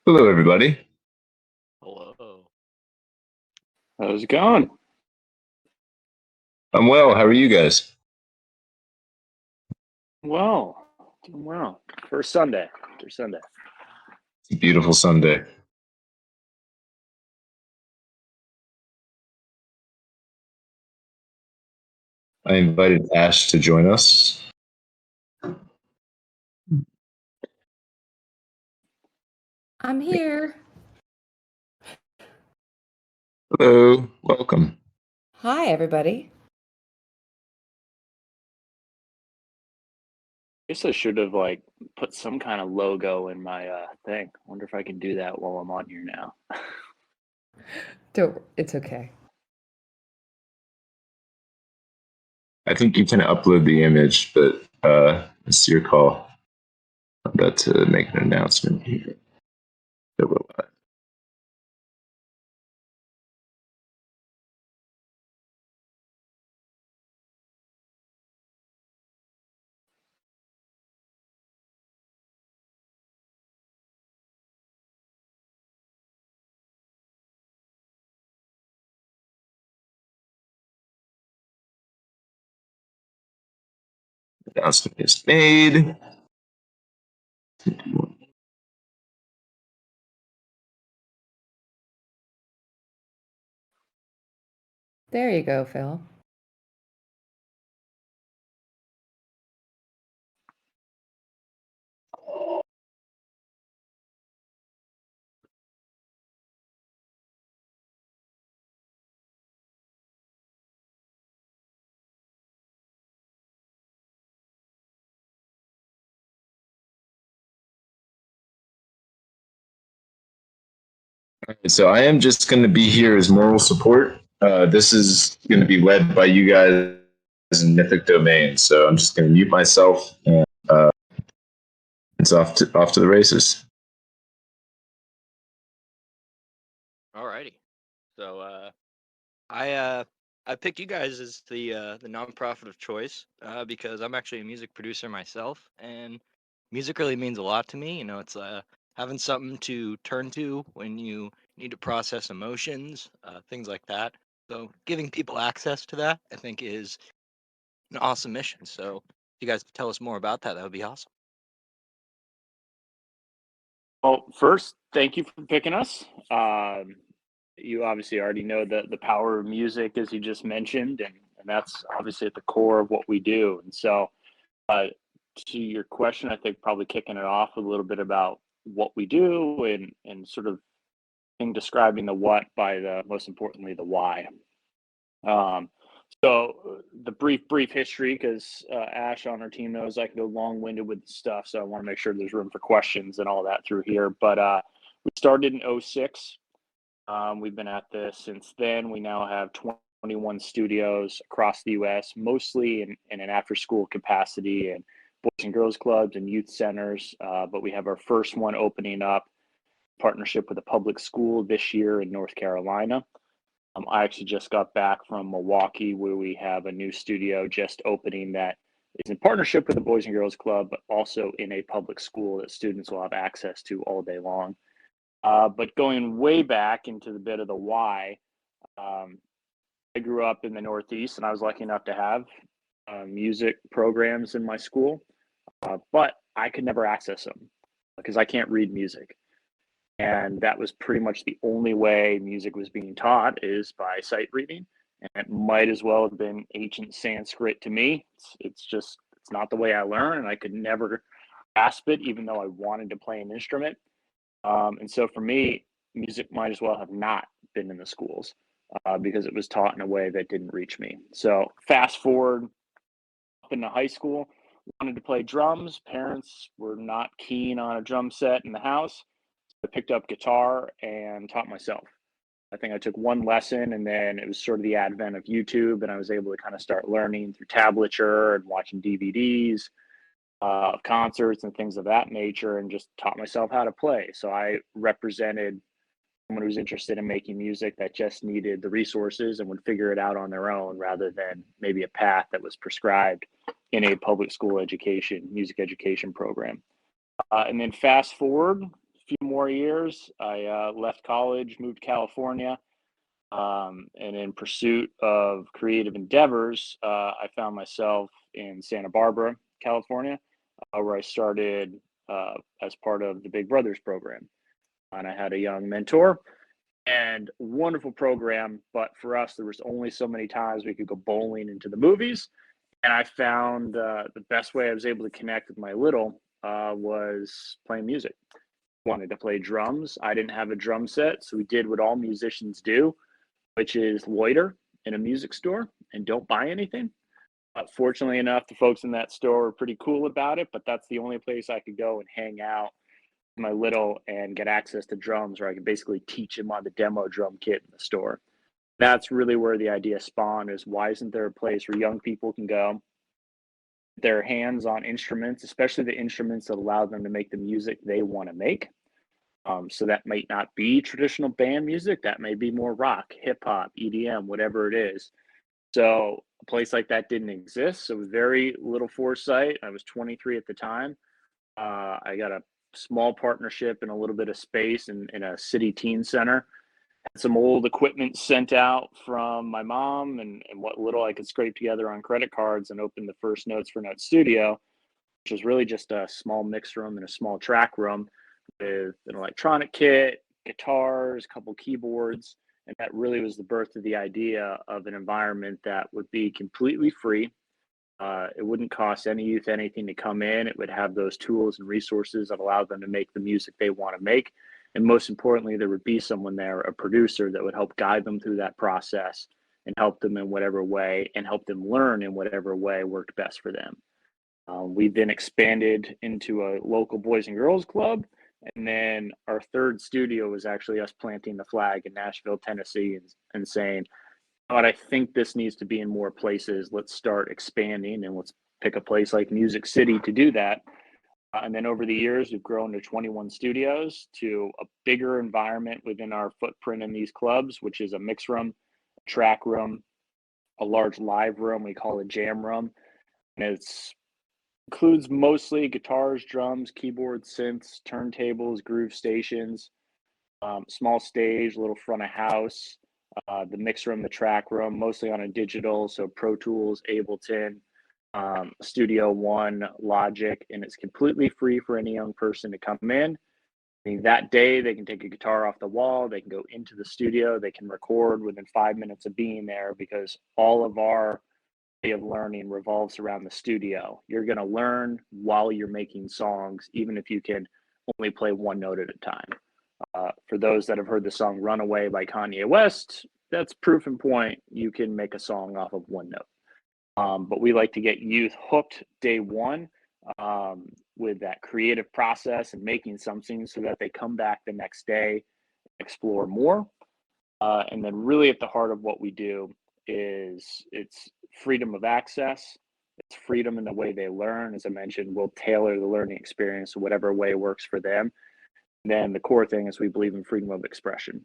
Hello, everybody. Hello. How's it going? I'm well. How are you guys? Well, doing well. First Sunday. First Sunday. It's a beautiful Sunday. I invited Ash to join us. I'm here. Hello, welcome. Hi, everybody. I guess I should have put some kind of logo in my thing. I wonder if I can do that while I'm on here now. It's okay. I think you can upload the image, but it's your call. I'm about to make an announcement here. Announcement is made. There you go, Phil. So I am just going to be here as moral support. This is going to be led by you guys in MythicDomain. So I'm just going to mute myself, and it's off to the races. Alrighty. So I picked you guys as the nonprofit of choice because I'm actually a music producer myself, and music really means a lot to me. You know, it's having something to turn to when you need to process emotions, things like that. So giving people access to that, I think, is an awesome mission. So if you guys could tell us more about that, that would be awesome. Well, first, thank you for picking us. You obviously already know the power of music, as you just mentioned, and that's obviously at the core of what we do. And so, uh, to your question, I think probably kicking it off with a little bit about what we do and sort of in describing the what by the most importantly the why. Um, so the brief history, because Ash on our team knows I can go long winded with the stuff, so I want to make sure there's room for questions and all that through here. But we started in '06. We've been at this since then. We now have 21 studios across the U.S., mostly in an after-school capacity and boys and girls clubs and youth centers. But we have our first one opening up partnership with a public school this year in North Carolina. I actually just got back from Milwaukee, where we have a new studio just opening that is in partnership with the Boys and Girls Club, but also in a public school that students will have access to all day long. But going way back into the bit of the why, um, I grew up in the Northeast, and I was lucky enough to have music programs in my school, but I could never access them because I can't read music. And that was pretty much the only way music was being taught is by sight reading. And it might as well have been ancient Sanskrit to me. It's just, it's not the way I learn, and I could never grasp it, even though I wanted to play an instrument. And so for me, music might as well have not been in the schools because it was taught in a way that didn't reach me. So fast forward up into high school, wanted to play drums. Parents were not keen on a drum set in the house. I picked up guitar and taught myself. I think I took one lesson, and then it was sort of the advent of YouTube, and I was able to kind of start learning through tablature and watching DVDs of concerts and things of that nature, and just taught myself how to play. So I represented someone who's interested in making music that just needed the resources and would figure it out on their own rather than maybe a path that was prescribed in a public school education, music education program. And then fast forward few more years, I left college, moved to California, and in pursuit of creative endeavors, I found myself in Santa Barbara, California, where I started as part of the Big Brothers program. And I had a young mentor and wonderful program, but for us, there was only so many times we could go bowling into the movies. And I found the best way I was able to connect with my little was playing music. Wanted to play drums. I didn't have a drum set, so we did what all musicians do, which is loiter in a music store and don't buy anything. Fortunately enough, the folks in that store were pretty cool about it, but that's the only place I could go and hang out with my little and get access to drums, where I could basically teach him on the demo drum kit in the store. That's really where the idea spawned, is why isn't there a place where young people can go, their hands on instruments, especially the instruments that allow them to make the music they want to make. So that might not be traditional band music. That may be more rock, hip hop, EDM, whatever it is. So a place like that didn't exist. So with very little foresight, I was 23 at the time. I got a small partnership and a little bit of space in a city teen center. Had some old equipment sent out from my mom and what little I could scrape together on credit cards, and opened the first Notes for Notes studio, which was really just a small mix room and a small track room with an electronic kit, guitars, a couple keyboards. And that really was the birth of the idea of an environment that would be completely free. It wouldn't cost any youth anything to come in. It would have those tools and resources that allow them to make the music they want to make. And most importantly, there would be someone there, a producer, that would help guide them through that process and help them in whatever way, and help them learn in whatever way worked best for them. We've then expanded into a local Boys and Girls Club. And then our third studio was actually us planting the flag in Nashville, Tennessee, and saying, but I think this needs to be in more places. Let's start expanding, and let's pick a place like Music City to do that. And then over the years, we've grown to 21 studios, to a bigger environment within our footprint in these clubs, which is a mix room, a track room, a large live room we call a jam room. And it's includes mostly guitars, drums, keyboards, synths, turntables, groove stations, small stage, little front of house, the mix room, the track room, mostly on a digital, so Pro Tools, Ableton, Studio One, Logic, and it's completely free for any young person to come in. I mean, that day, they can take a guitar off the wall, they can go into the studio, they can record within 5 minutes of being there, because all of our way of learning revolves around the studio. You're going to learn while you're making songs, even if you can only play one note at a time. For those that have heard the song Runaway by Kanye West, that's proof and point you can make a song off of one note. But we like to get youth hooked day one, with that creative process and making something, so that they come back the next day, explore more. And then really at the heart of what we do is it's freedom of access. It's freedom in the way they learn. As I mentioned, we'll tailor the learning experience to whatever way works for them. And then the core thing is we believe in freedom of expression.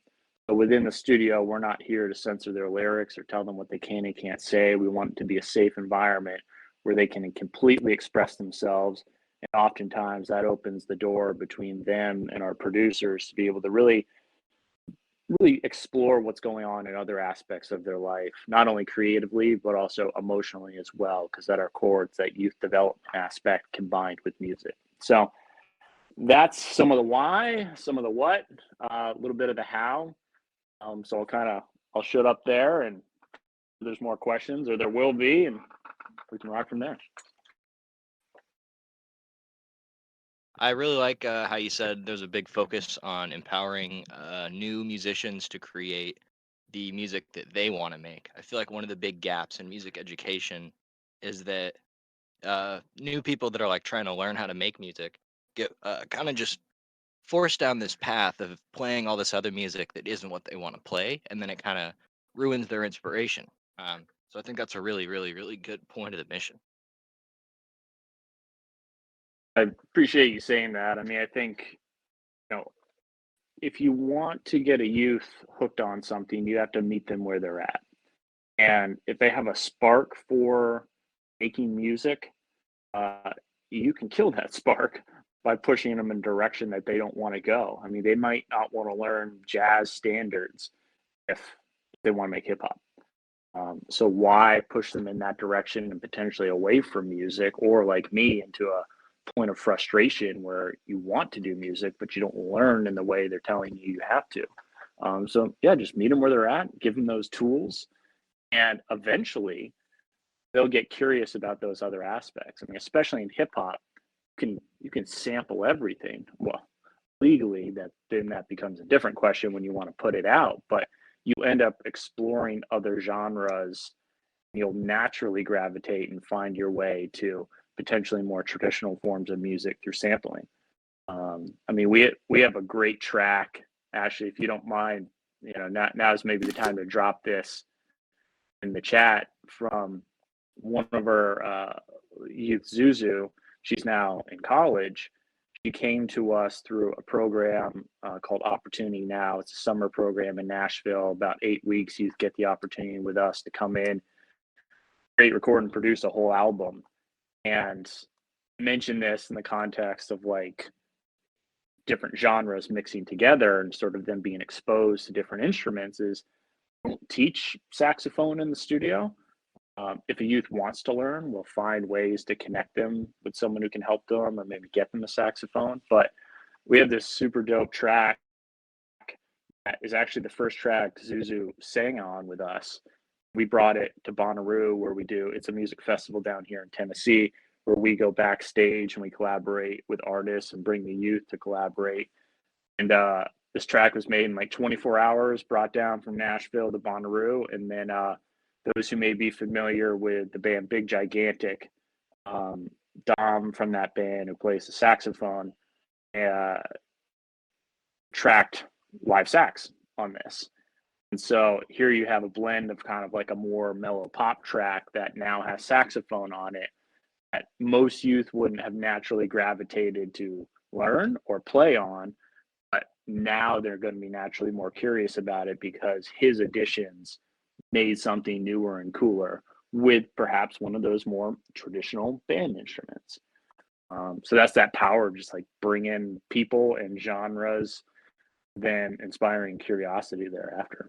So within the studio, we're not here to censor their lyrics or tell them what they can and can't say. We want it to be a safe environment where they can completely express themselves. And oftentimes that opens the door between them and our producers to be able to really explore what's going on in other aspects of their life, not only creatively, but also emotionally as well, because at our core, it's that youth development aspect combined with music. So that's some of the why, some of the what, a little bit of the how. So I'll shut up there, and if there's more questions, or there will be, and we can rock from there. I really like how you said there's a big focus on empowering new musicians to create the music that they want to make. I feel like one of the big gaps in music education is that new people that are like trying to learn how to make music get kind of just forced down this path of playing all this other music that isn't what they want to play, and then it kind of ruins their inspiration. So I think that's a really, really, really good point of the mission. I appreciate you saying that. I mean, I think, if you want to get a youth hooked on something, you have to meet them where they're at. And if they have a spark for making music, you can kill that spark by pushing them in a direction that they don't want to go. I mean, they might not want to learn jazz standards if they want to make hip hop. So why push them in that direction and potentially away from music, or like me, into a point of frustration where you want to do music, but you don't learn in the way they're telling you you have to. So yeah, just meet them where they're at, give them those tools, and eventually they'll get curious about those other aspects. I mean, especially in hip hop, you can sample everything. Well, legally, that becomes a different question when you want to put it out, but you end up exploring other genres. You'll naturally gravitate and find your way to potentially more traditional forms of music through sampling. I mean, we have a great track. Ashley, if you don't mind, now is maybe the time to drop this in the chat from one of our youth, Zuzu. She's now in college. She came to us through a program called Opportunity Now. It's a summer program in Nashville. About 8 weeks, youth get the opportunity with us to come in, create, record, and produce a whole album. And mention this in the context of like different genres mixing together and sort of them being exposed to different instruments. Is don't teach saxophone in the studio. If a youth wants to learn, we'll find ways to connect them with someone who can help them, or maybe get them a saxophone. But we have this super dope track that is actually the first track Zuzu sang on with us. We brought it to Bonnaroo, where it's a music festival down here in Tennessee, where we go backstage and we collaborate with artists and bring the youth to collaborate. And this track was made in like 24 hours, brought down from Nashville to Bonnaroo. And then those who may be familiar with the band Big Gigantic, Dom from that band, who plays the saxophone, tracked live sax on this. And so here you have a blend of kind of like a more mellow pop track that now has saxophone on it, that most youth wouldn't have naturally gravitated to learn or play on. But now they're going to be naturally more curious about it because his additions made something newer and cooler with perhaps one of those more traditional band instruments. So that's that power of just like bringing people and genres, then inspiring curiosity thereafter.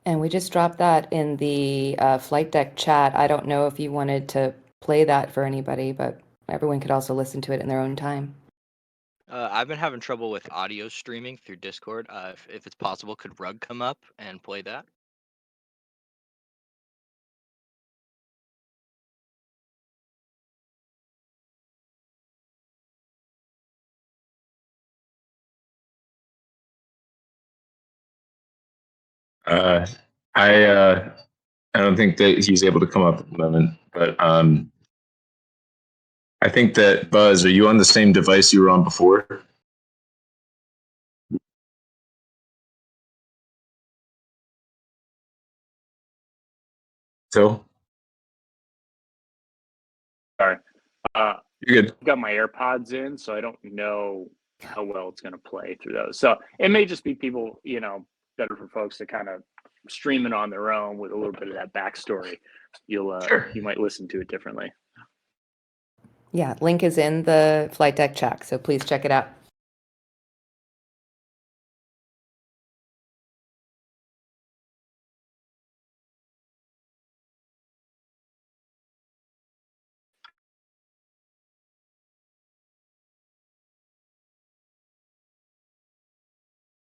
And we just dropped that in the flight deck chat. I don't know if you wanted to play that for anybody, but everyone could also listen to it in their own time. I've been having trouble with audio streaming through Discord. If it's possible, could Rug come up and play that? I don't think that he's able to come up at the moment, but I think that Buzz, are you on the same device you were on before? So Sorry. you're good. I've got my AirPods in, so I don't know how well it's going to play through those. So it may just be people, better for folks to kind of stream it on their own with a little bit of that backstory. Sure. You might listen to it differently. Yeah, link is in the flight deck chat, so please check it out.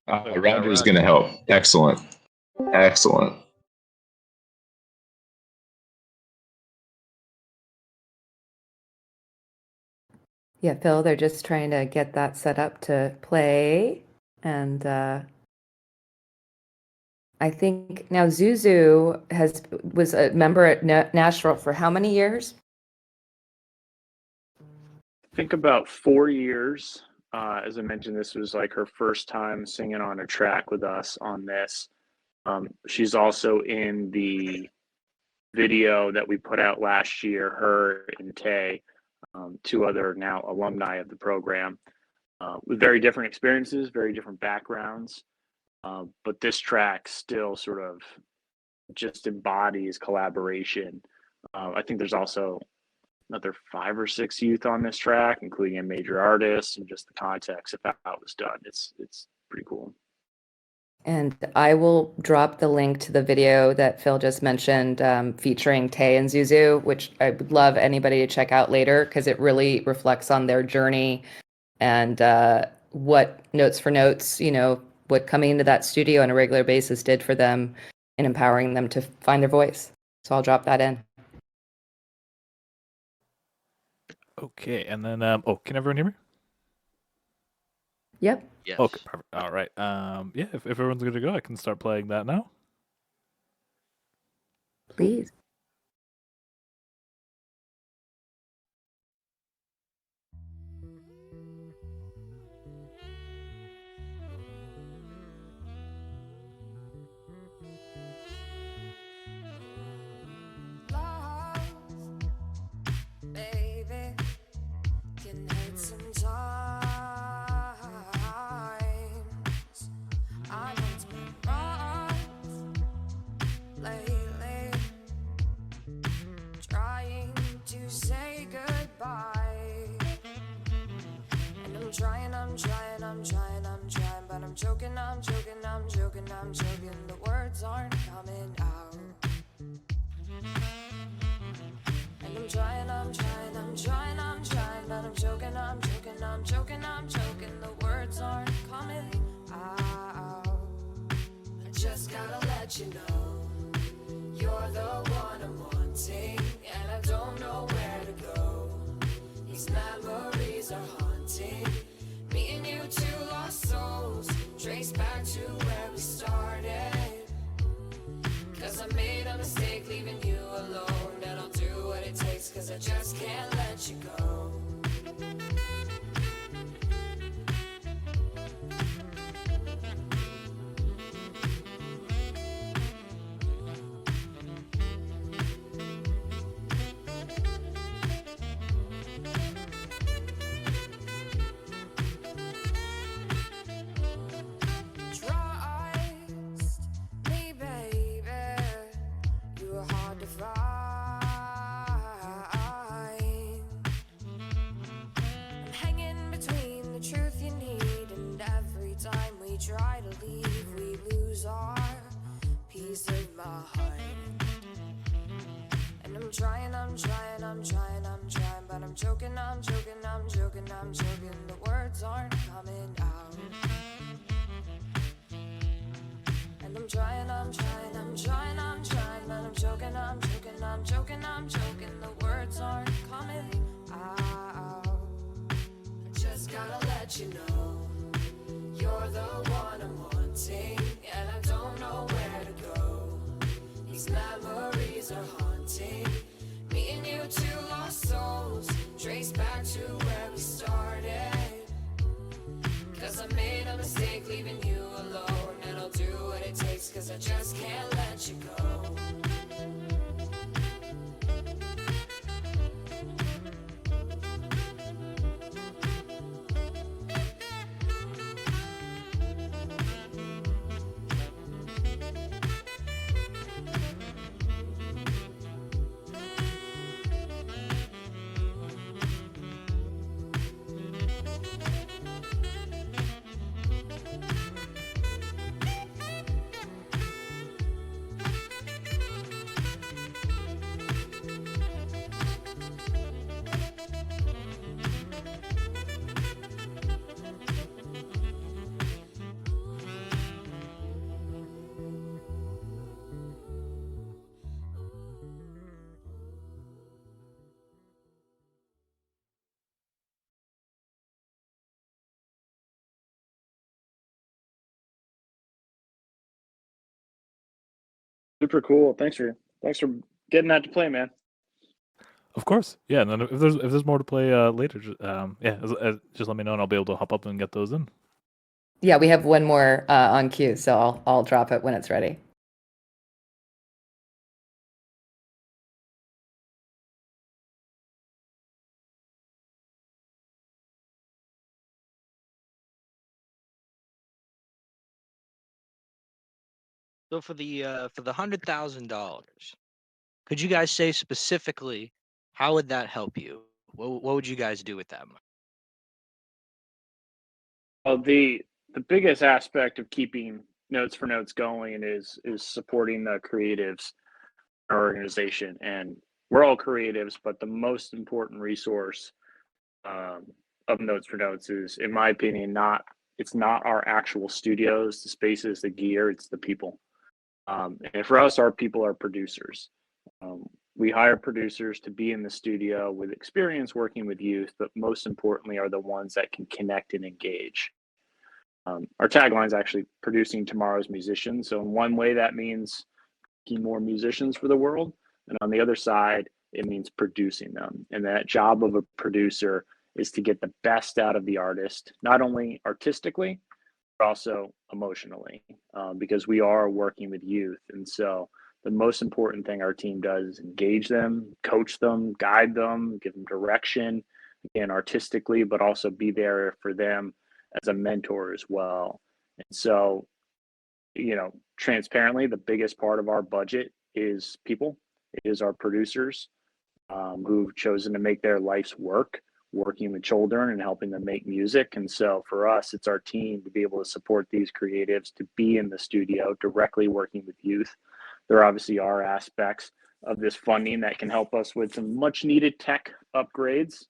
Roger is going to help. Excellent. Excellent. Yeah, Phil, they're just trying to get that set up to play. And I think now Zuzu was a member at Nashville for how many years? I think about 4 years. As I mentioned, this was like her first time singing on a track with us on this. She's also in the video that we put out last year, her and Tay, two other now alumni of the program, with very different experiences, very different backgrounds. But this track still sort of just embodies collaboration. I think there's also another 5 or 6 youth on this track, including a major artist, and just the context of how it was done. It's pretty cool. And I will drop the link to the video that Phil just mentioned, featuring Tay and Zuzu, which I would love anybody to check out later because it really reflects on their journey and what Notes for Notes, what coming into that studio on a regular basis did for them in empowering them to find their voice. So I'll drop that in. Okay, and then can everyone hear me? Yep. Yes. Okay, perfect. All right. Yeah, if everyone's good to go, I can start playing that now. Please. Baby, can hurt sometimes. I don't been wrong lately, trying to say goodbye. And I'm trying, but I'm joking. The words aren't coming out. And I'm trying, but I'm joking, the words aren't coming out. I just gotta let you know, you're the one I'm wanting, and I don't know where to go. These memories are haunting me and you, two lost souls, trace back to where we started. Cause I made a mistake leaving you alone, and I'll do what it takes, cause I just can't let you go. Trust me, baby, you were hard to find. I'm hanging between the truth you need, and every time we try to leave, we lose our peace of mind. And I'm trying, but I'm joking, the words aren't coming out. And I'm trying, but I'm joking, the words aren't coming out. I just gotta let you know, you're the one I'm wanting, and I don't know where to go. These memories are haunting me and you, two lost souls, trace back to where we started. Cause I made a mistake leaving you alone, and I'll do what it takes, cause I just can't let you go. Super cool. Thanks for getting that to play, man. Of course. Yeah, and then if there's more to play later, just let me know and I'll be able to hop up and get those in. Yeah, we have one more on cue, so I'll drop it when it's ready. So for the $100,000, could you guys say specifically how would that help you? What would you guys do with that money? Well, the biggest aspect of keeping Notes for Notes going is supporting the creatives in our organization, and we're all creatives, but the most important resource um, of Notes for Notes is, in my opinion, it's not our actual studios, the spaces, the gear, it's the people. And for us, our people are producers. Um, we hire producers to be in the studio with experience working with youth, but most importantly, are the ones that can connect and engage. Our tagline is actually producing tomorrow's musicians. So in one way, that means making more musicians for the world, and on the other side, it means producing them. And that job of a producer is to get the best out of the artist, not only artistically, but also emotionally, because we are working with youth. And so the most important thing our team does is engage them, coach them, guide them, give them direction, again, artistically, but also be there for them as a mentor as well. And so, transparently, the biggest part of our budget is people. It is our producers who've chosen to make their life's work working with children and helping them make music. And so for us, it's our team to be able to support these creatives to be in the studio directly working with youth. There obviously are aspects of this funding that can help us with some much needed tech upgrades.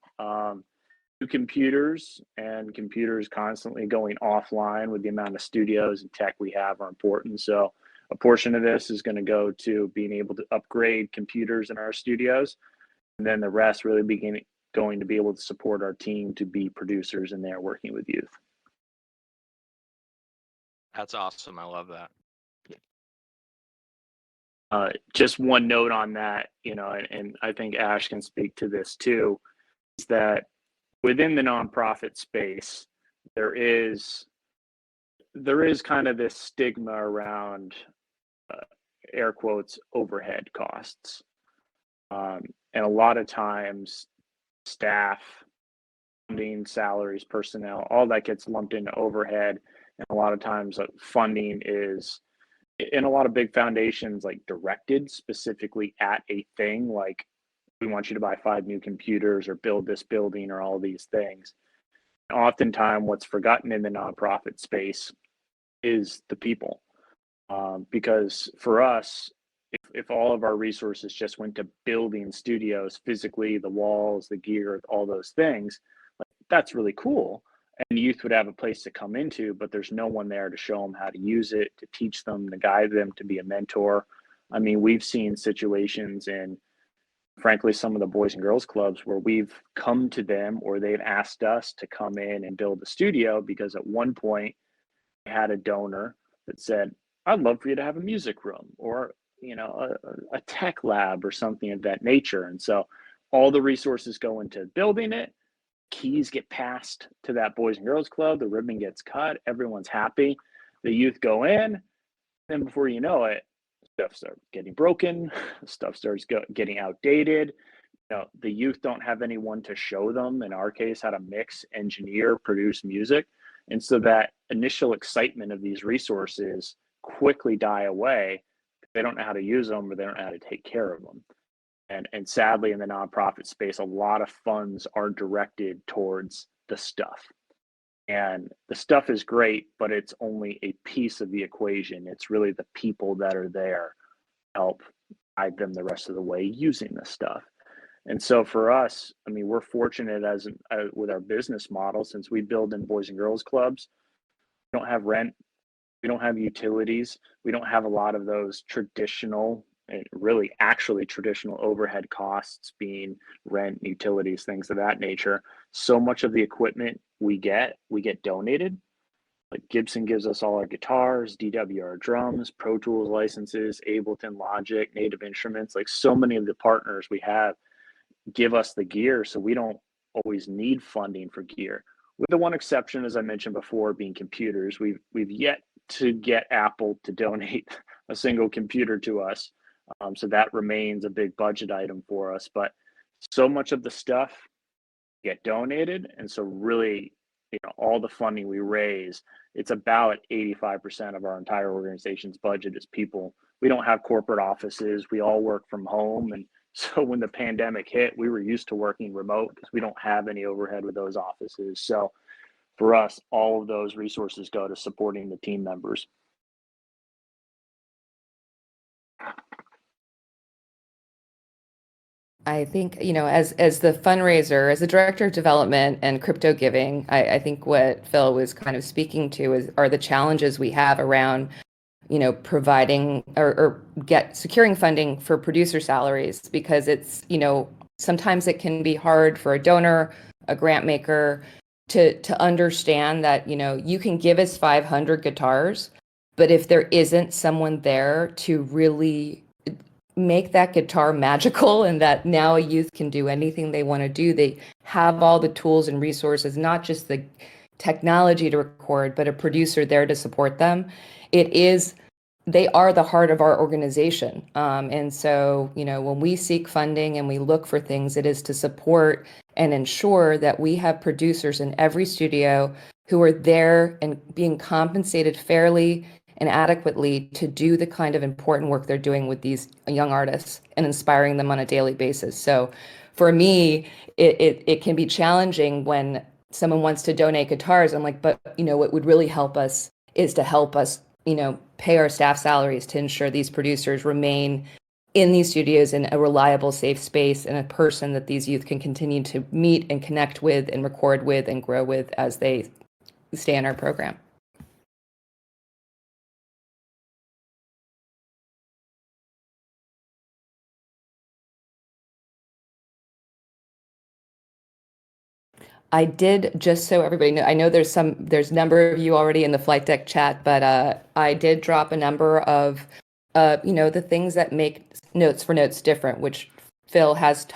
New computers and computers constantly going offline with the amount of studios and tech we have are important. So a portion of this is going to go to being able to upgrade computers in our studios, and then the rest really going to be able to support our team to be producers in there working with youth. That's awesome. I love that. Just one note on that, and I think Ash can speak to this too, is that within the nonprofit space, there is kind of this stigma around air quotes overhead costs, and a lot of times staff, funding, salaries, personnel, all that gets lumped into overhead, and a lot of times funding is in a lot of big foundations like directed specifically at a thing like we want you to buy 5 new computers or build this building or all these things. Oftentimes, what's forgotten in the nonprofit space is the people. Because for us, if all of our resources just went to building studios physically, the walls, the gear, all those things, like, that's really cool. And youth would have a place to come into, but there's no one there to show them how to use it, to teach them, to guide them, to be a mentor. I mean, we've seen situations in, frankly, some of the boys and girls clubs where we've come to them or they've asked us to come in and build a studio because at one point they had a donor that said, I'd love for you to have a music room or a tech lab or something of that nature. And so all the resources go into building it. Keys get passed to that boys and girls club. The ribbon gets cut. Everyone's happy. The youth go in. And before you know it, stuff starts getting broken. Stuff starts getting outdated. The youth don't have anyone to show them, in our case, how to mix, engineer, produce music. And so that initial excitement of these resources quickly die away. They don't know how to use them or they don't know how to take care of them. And sadly, in the nonprofit space, a lot of funds are directed towards the stuff. And the stuff is great, but it's only a piece of the equation. It's really the people that are there to help guide them the rest of the way using the stuff. And so for us, I mean, we're fortunate with our business model, since we build in boys and girls clubs. We don't have rent, we don't have utilities, we don't have a lot of those traditional and really actually traditional overhead costs, being rent, utilities, things of that nature. So much of the equipment we get donated. Like Gibson gives us all our guitars, DW our drums, Pro Tools licenses, Ableton, Logic, Native Instruments. Like so many of the partners we have give us the gear, so we don't always need funding for gear. With the one exception, as I mentioned before, being computers. We've yet to get Apple to donate a single computer to us. So that remains a big budget item for us. But so much of the stuff get donated. And so really, all the funding we raise, it's about 85% of our entire organization's budget is people. We don't have corporate offices. We all work from home. And So when the pandemic hit, we were used to working remote because we don't have any overhead with those offices. So for us, all of those resources go to supporting the team members. I think, as the fundraiser, as the director of development and crypto giving, I think what Phil was kind of speaking to are the challenges we have around, providing or securing funding for producer salaries, because it's, sometimes it can be hard for a donor, a grant maker to understand that, you can give us 500 guitars, but if there isn't someone there to really make that guitar magical, and that now a youth can do anything they want to do, they have all the tools and resources, not just the technology to record, but a producer there to support them. They are the heart of our organization. And so, when we seek funding and we look for things, it is to support and ensure that we have producers in every studio who are there and being compensated fairly and adequately to do the kind of important work they're doing with these young artists and inspiring them on a daily basis. So for me, it can be challenging when someone wants to donate guitars. I'm like, but what would really help us is to help us, pay our staff salaries to ensure these producers remain in these studios in a reliable, safe space, and a person that these youth can continue to meet and connect with and record with and grow with as they stay in our program. I did, just so everybody know, I know there's a number of you already in the flight deck chat, but I did drop a number of, the things that make Notes for Notes different, which Phil has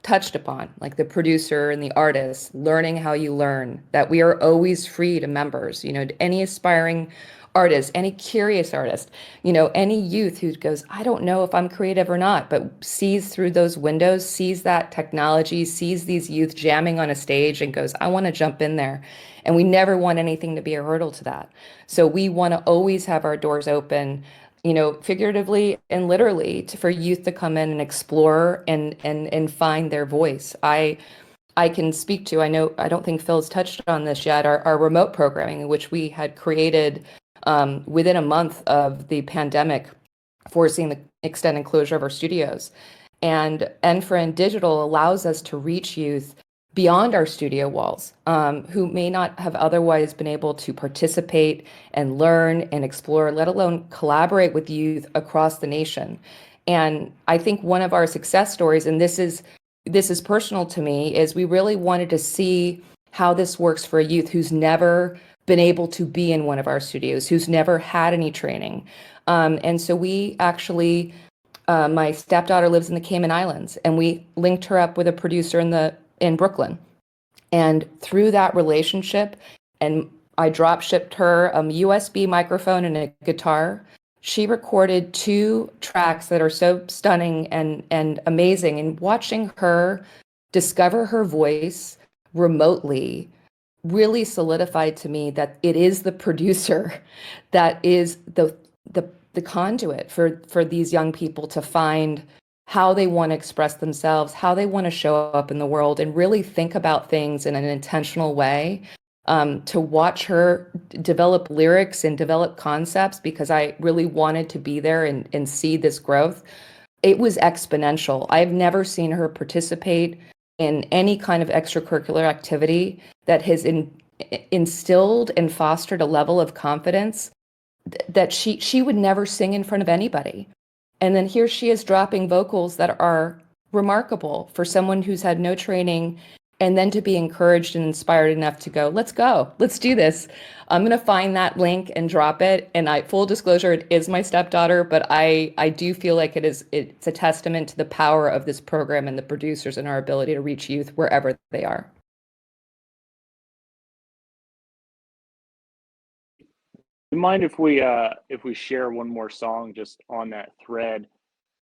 touched upon, like the producer and the artist, learning how you learn, that we are always free to members, any aspiring artist, any curious artist, any youth who goes, I don't know if I'm creative or not, but sees through those windows, sees that technology, sees these youth jamming on a stage and goes, I want to jump in there. And we never want anything to be a hurdle to that. So we want to always have our doors open, figuratively and literally, for youth to come in and explore and find their voice. I can speak to, I don't think Phil's touched on this yet, our remote programming, which we had created within a month of the pandemic, forcing the extended closure of our studios. And Friend Digital allows us to reach youth beyond our studio walls, who may not have otherwise been able to participate and learn and explore, let alone collaborate with youth across the nation. And I think one of our success stories, and this is personal to me, is we really wanted to see how this works for a youth who's never been able to be in one of our studios, who's never had any training. And so we actually, my stepdaughter lives in the Cayman Islands, and we linked her up with a producer in Brooklyn. And through that relationship, and I drop shipped her a USB microphone and a guitar. She recorded 2 tracks that are so stunning and amazing. And watching her discover her voice remotely really solidified to me that it is the producer that is the conduit for these young people to find how they want to express themselves, how they want to show up in the world, and really think about things in an intentional way. To watch her develop lyrics and develop concepts, because I really wanted to be there and see this growth. It was exponential. I've never seen her participate in any kind of extracurricular activity that has instilled and fostered a level of confidence that she would never sing in front of anybody. And then here she is dropping vocals that are remarkable for someone who's had no training, and then to be encouraged and inspired enough to go, let's do this. I'm going to find that link and drop it. And full disclosure, it is my stepdaughter, but I do feel like it's a testament to the power of this program and the producers and our ability to reach youth wherever they are. Do you mind if we share one more song just on that thread?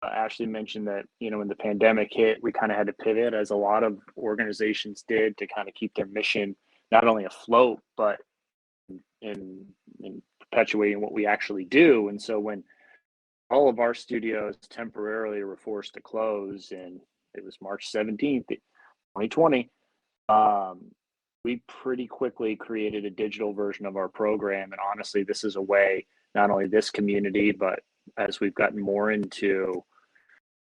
Ashley mentioned that, when the pandemic hit, we kind of had to pivot, as a lot of organizations did, to kind of keep their mission not only afloat, but in perpetuating what we actually do. And so when all of our studios temporarily were forced to close, and it was March 17th, 2020. We pretty quickly created a digital version of our program. And honestly, this is a way, not only this community, but as we've gotten more into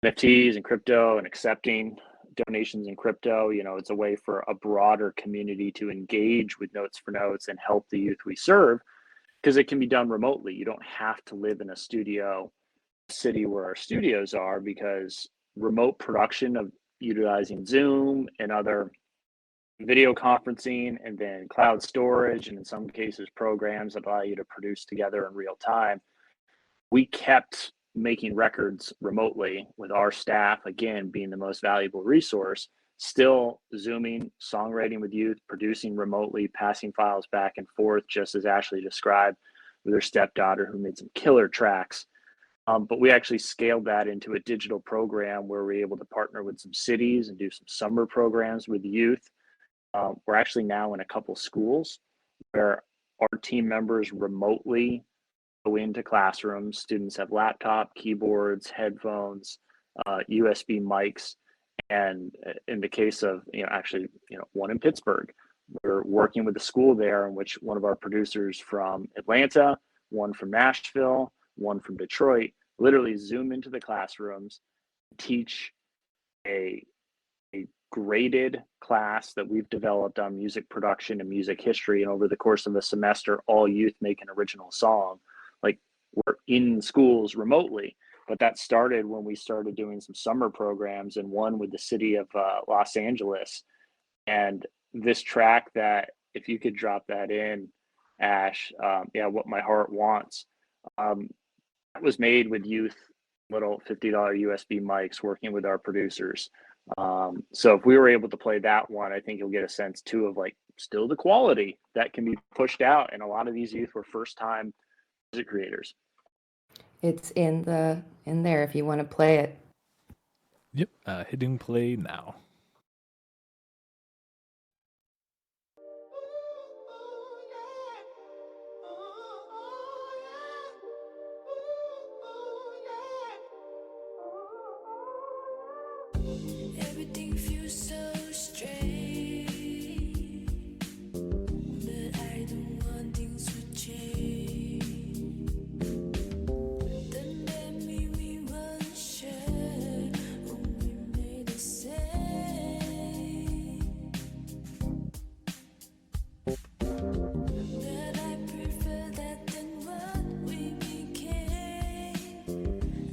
NFTs and crypto and accepting donations in crypto, it's a way for a broader community to engage with Notes for Notes and help the youth we serve, because it can be done remotely. You don't have to live in a studio city where our studios are, because remote production of utilizing Zoom and other video conferencing, and then cloud storage, and in some cases programs that allow you to produce together in real time. We kept making records remotely with our staff, again, being the most valuable resource, still Zooming, songwriting with youth, producing remotely, passing files back and forth, just as Ashley described with her stepdaughter, who made some killer tracks. But we actually scaled that into a digital program where we're able to partner with some cities and do some summer programs with youth. We're actually now in a couple schools where our team members remotely go into classrooms. Students have laptop, keyboards, headphones, USB mics. And in the case of, one in Pittsburgh, we're working with a school there in which one of our producers from Atlanta, one from Nashville, one from Detroit, literally Zoom into the classrooms, teach a graded class that we've developed on music production and music history. And over the course of a semester, all youth make an original song. Like, we're in schools remotely, but that started when we started doing some summer programs, and one with the city of Los Angeles. And this track, that if you could drop that in, Ash, What My Heart Wants, that was made with youth, little $50 USB mics, working with our producers. So if we were able to play that one, I think you'll get a sense too of still the quality that can be pushed out. And a lot of these youth were first time music creators. It's in there if you want to play it. Yep, hitting play now. Everything feels so strange, but I don't want things to change. Then let me we won't share, only made the same. But I prefer that than what we became.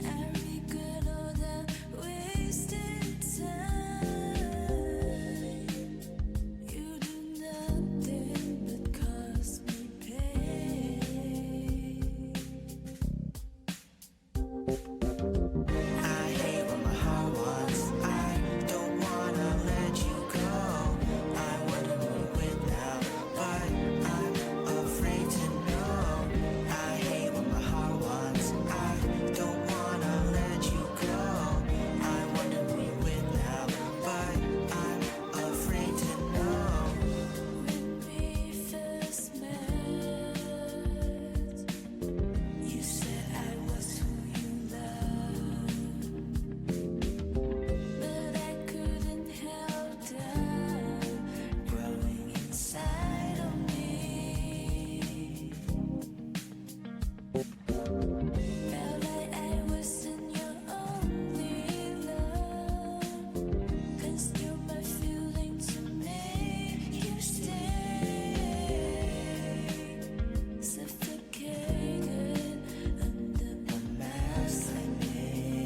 I regret all the wasted time. You do nothing but cause me pain. I hate what my heart wants. I don't wanna let you go. I wanna move with now, but I'm afraid to know. I hate what my heart wants. I don't wanna let you go. I wanna move with now, but I'm afraid to know. When we first met, you said I was who you loved, but I couldn't help doubt growing inside of me. Felt like I wasn't your only love, consumed my feeling to make you stay, suffocated under the mask I made.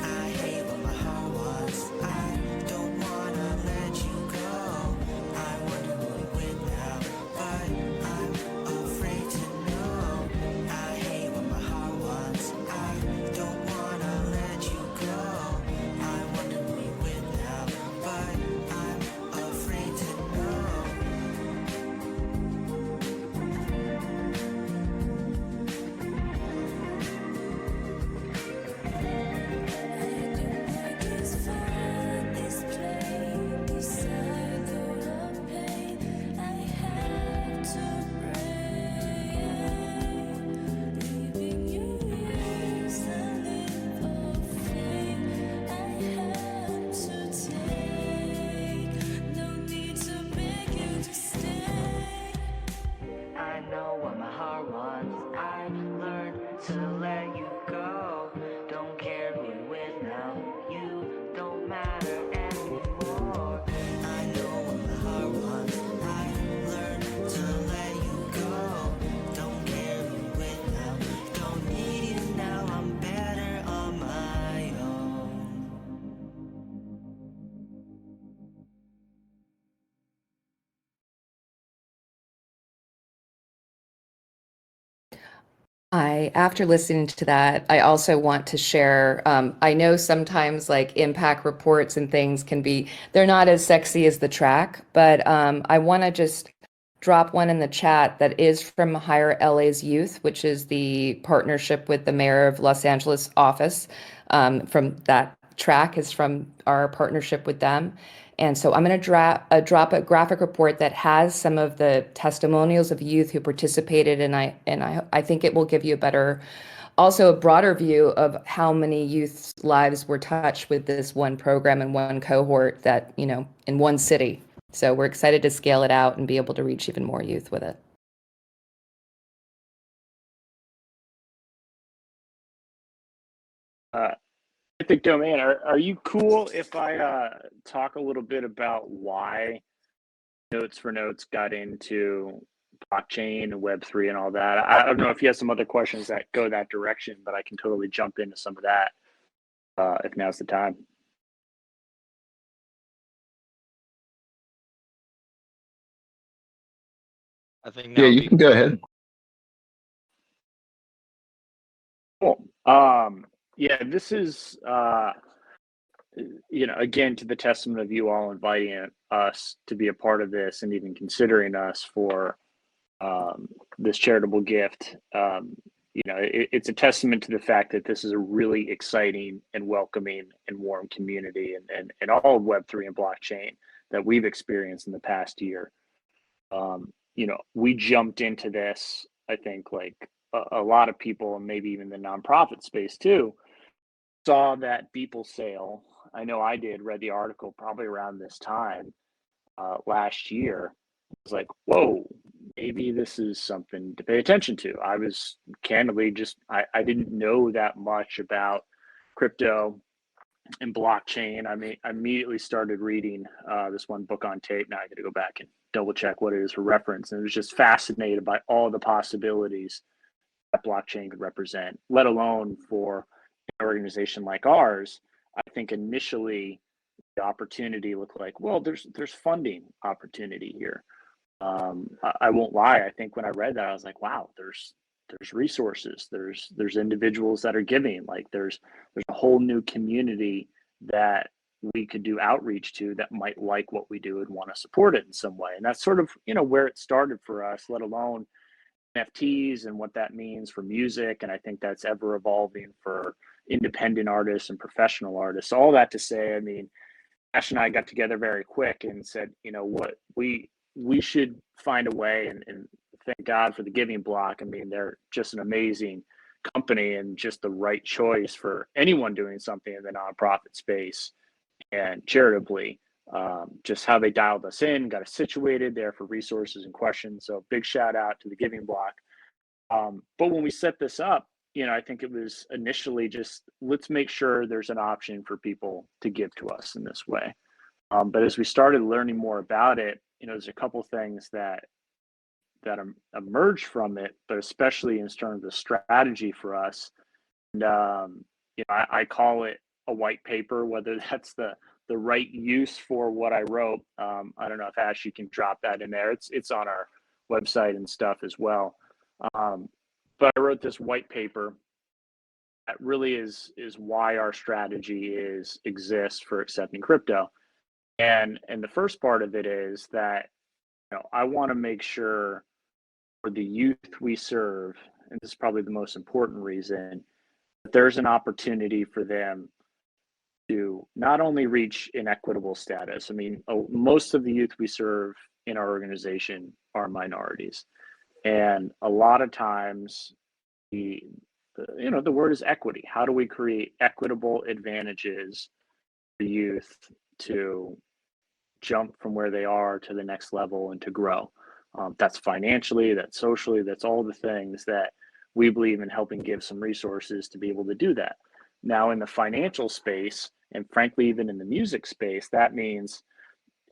I hate what my heart wants. I don't wanna let you go. I wanna move with now, but After listening to that, I also want to share. I know sometimes like impact reports and things they're not as sexy as the track, but I want to just drop one in the chat that is from Hire LA's Youth, which is the partnership with the Mayor of Los Angeles office. From that track is from our partnership with them. And so I'm going to drop a graphic report that has some of the testimonials of youth who participated, and I think it will give you also a broader view of how many youth's lives were touched with this one program and one cohort that, in one city. So we're excited to scale it out and be able to reach even more youth with it. MythicDomain, are you cool if I talk a little bit about why Notes for Notes got into blockchain and Web3 and all that? I don't know if you have some other questions that go that direction, but I can totally jump into some of that if now's the time. I think Yeah, you can go ahead. Cool. Yeah, this is again, to the testament of you all inviting us to be a part of this and even considering us for this charitable gift. It's a testament to the fact that this is a really exciting and welcoming and warm community and all of Web3 and blockchain that we've experienced in the past year. We jumped into this, I think, like a lot of people, and maybe even the nonprofit space too, saw that Beeple sale. I know I did, read the article probably around this time last year. I was like, whoa, maybe this is something to pay attention to. I was candidly I didn't know that much about crypto and blockchain. I immediately started reading this one book on tape. Now I got to go back and double check what it is for reference. And I was just fascinated by all the possibilities that blockchain could represent, let alone for an organization like ours. I think initially the opportunity looked like, well, there's funding opportunity here. I won't lie. I think when I read that, I was like, wow, there's resources, there's individuals that are giving, like there's a whole new community that we could do outreach to that might like what we do and want to support it in some way. And that's sort of, where it started for us, let alone NFTs and what that means for music. And I think that's ever evolving for independent artists and professional artists. All that to say, Ash and I got together very quick and said, what, we should find a way, and thank God for the Giving Block. They're just an amazing company and just the right choice for anyone doing something in the nonprofit space and charitably. Just how they dialed us in, got us situated there for resources and questions. So big shout out to the Giving Block. But when we set this up, I think it was initially just, let's make sure there's an option for people to give to us in this way. But as we started learning more about it, there's a couple things that emerged from it, but especially in terms of strategy for us. And I call it a white paper, whether that's the right use for what I wrote. I don't know if Ash, you can drop that in there. It's on our website and stuff as well. But I wrote this white paper that really is why our strategy exists for accepting crypto. And the first part of it is that I want to make sure for the youth we serve, and this is probably the most important reason, that there's an opportunity for them to not only reach inequitable status. Most of the youth we serve in our organization are minorities. And a lot of times the word is equity. How do we create equitable advantages for youth to jump from where they are to the next level and to grow? That's financially, that's socially, that's all the things that we believe in helping give some resources to be able to do that. Now, in the financial space, and frankly, even in the music space, that means,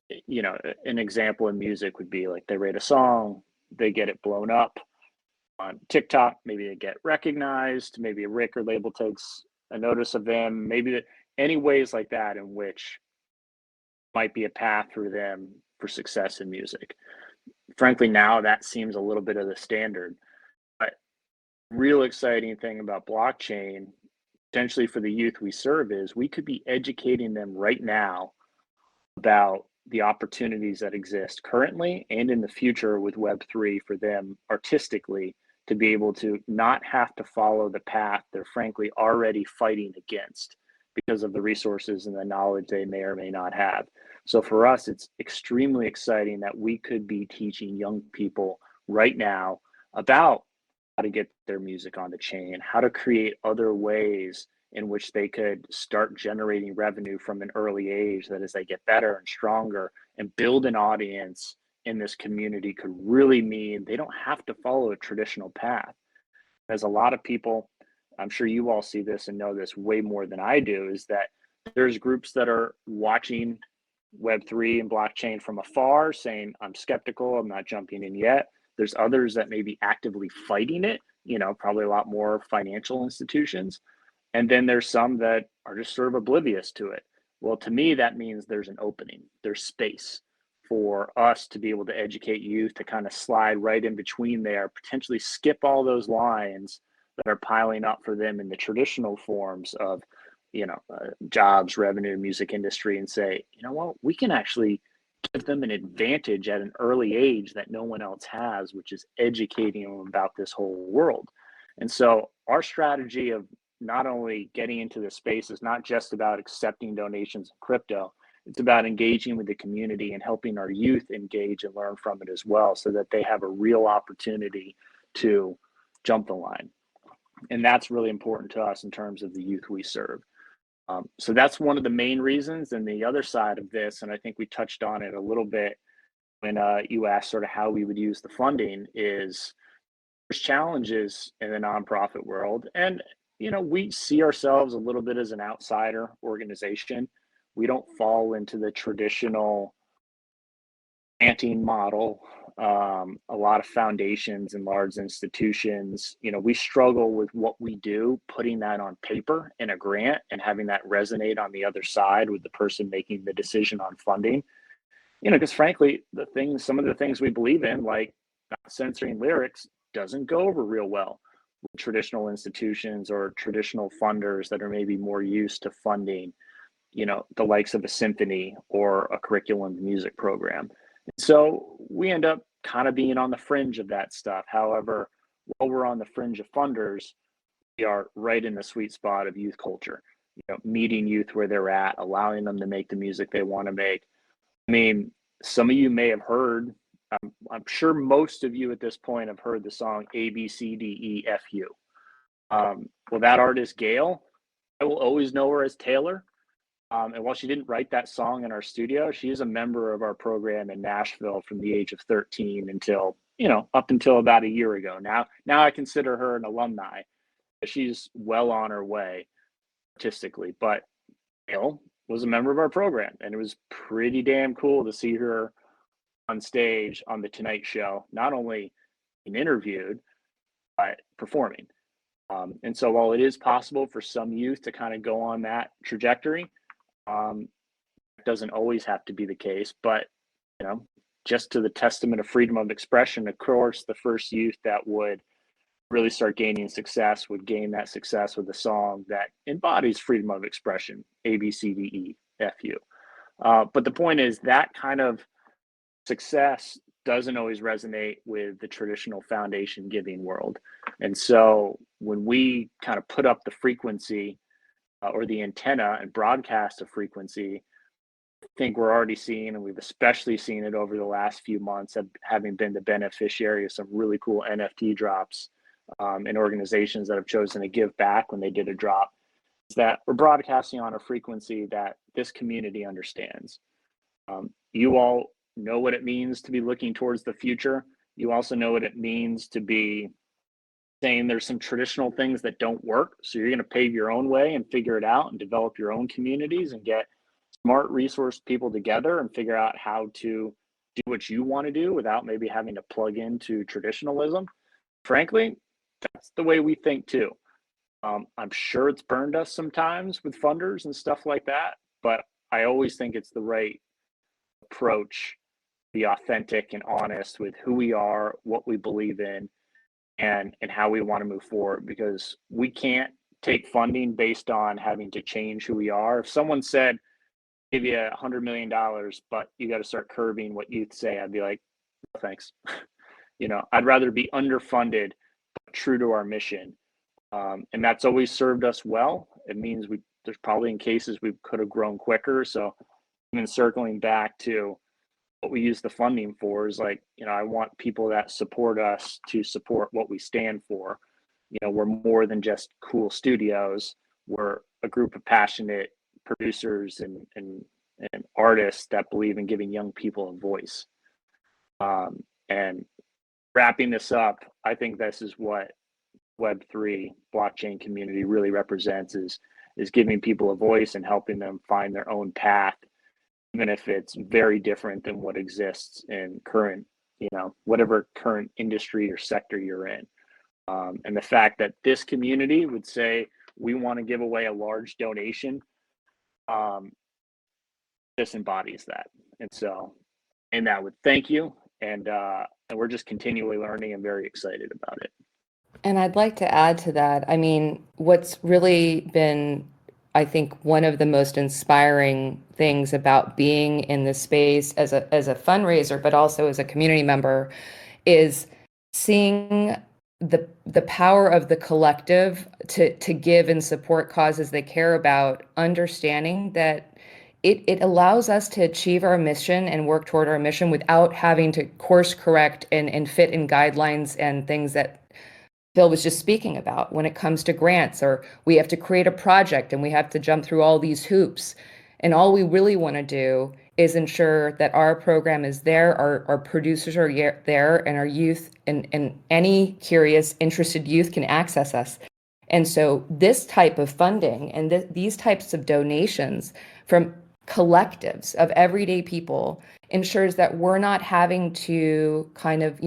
an example in music would be like they rate a song, they get it blown up on TikTok, maybe they get recognized, maybe a record label takes a notice of them, maybe any ways like that in which might be a path for them for success in music. Frankly, now that seems a little bit of the standard. But real exciting thing about blockchain, potentially for the youth we serve, is we could be educating them right now about the opportunities that exist currently and in the future with Web3 for them artistically to be able to not have to follow the path they're frankly already fighting against because of the resources and the knowledge they may or may not have. So for us, it's extremely exciting that we could be teaching young people right now about how to get their music on the chain, how to create other ways in which they could start generating revenue from an early age, that as they get better and stronger and build an audience in this community could really mean they don't have to follow a traditional path. As a lot of people, I'm sure you all see this and know this way more than I do, is that there's groups that are watching Web3 and blockchain from afar saying, I'm skeptical, I'm not jumping in yet. There's others that may be actively fighting it, probably a lot more financial institutions. And then there's some that are just sort of oblivious to it. Well, to me, that means there's an opening, there's space for us to be able to educate youth to kind of slide right in between there, potentially skip all those lines that are piling up for them in the traditional forms of, jobs, revenue, music industry, and say, you know what, we can actually give them an advantage at an early age that no one else has, which is educating them about this whole world. And so our strategy of not only getting into the space is not just about accepting donations in crypto, it's about engaging with the community and helping our youth engage and learn from it as well, so that they have a real opportunity to jump the line. And that's really important to us in terms of the youth we serve. So that's one of the main reasons. And the other side of this, and I think we touched on it a little bit when you asked sort of how we would use the funding, is there's challenges in the nonprofit world. And, we see ourselves a little bit as an outsider organization. We don't fall into the traditional granting model. A lot of foundations and large institutions, we struggle with what we do, putting that on paper in a grant and having that resonate on the other side with the person making the decision on funding. Because frankly, some of the things we believe in, like not censoring lyrics, doesn't go over real well with traditional institutions or traditional funders that are maybe more used to funding, the likes of a symphony or a curriculum music program. And so we end up kind of being on the fringe of that stuff. However, while we're on the fringe of funders, we are right in the sweet spot of youth culture, meeting youth where they're at, allowing them to make the music they want to make. I mean, some of you may have heard, I'm sure most of you at this point have heard the song A, B, C, D, E, F, U. Well, that artist, Gail, I will always know her as Taylor. And while she didn't write that song in our studio, she is a member of our program in Nashville from the age of 13 until, up until about a year ago. Now I consider her an alumni. She's well on her way artistically, but Gail was a member of our program, and it was pretty damn cool to see her on stage on the Tonight Show, not only being interviewed, but performing. And so while it is possible for some youth to kind of go on that trajectory, it doesn't always have to be the case. But, just to the testament of freedom of expression, of course, the first youth that would really start gaining success would gain that success with a song that embodies freedom of expression, A, B, C, D, E, F, U. But the point is that kind of success doesn't always resonate with the traditional foundation giving world. And so when we kind of put up the frequency or the antenna and broadcast a frequency, I think we're already seeing, and we've especially seen it over the last few months, having been the beneficiary of some really cool NFT drops in organizations that have chosen to give back when they did a drop, is that we're broadcasting on a frequency that this community understands. You all know what it means to be looking towards the future. You also know what it means to be saying there's some traditional things that don't work. So you're going to pave your own way and figure it out and develop your own communities and get smart resource people together and figure out how to do what you want to do without maybe having to plug into traditionalism. Frankly, that's the way we think too. I'm sure it's burned us sometimes with funders and stuff like that, but I always think it's the right approach, be authentic and honest with who we are, what we believe in, and how we want to move forward, because we can't take funding based on having to change who we are. If someone said, give you $100 million, but you got to start curbing what youth say, I'd be like, no, thanks. I'd rather be underfunded, but true to our mission. And that's always served us well. It means there's probably in cases we could have grown quicker. So even circling back to what we use the funding for is like, I want people that support us to support what we stand for. We're more than just cool studios. We're a group of passionate producers and artists that believe in giving young people a voice. And wrapping this up, I think this is what Web3 blockchain community really represents, is giving people a voice and helping them find their own path, even if it's very different than what exists in current, whatever current industry or sector you're in. And the fact that this community would say, we want to give away a large donation, this embodies that. And so, and that would thank you. And we're just continually learning and very excited about it. And I'd like to add to that. I mean, what's really been, I think, one of the most inspiring things about being in this space as a fundraiser, but also as a community member, is seeing the power of the collective to give and support causes they care about, understanding that it allows us to achieve our mission and work toward our mission without having to course correct and fit in guidelines and things that Phil was just speaking about when it comes to grants, or we have to create a project and we have to jump through all these hoops. And all we really want to do is ensure that our program is there, our producers are there, and our youth and any curious, interested youth can access us. And so this type of funding and these types of donations from collectives of everyday people ensures that we're not having to kind of,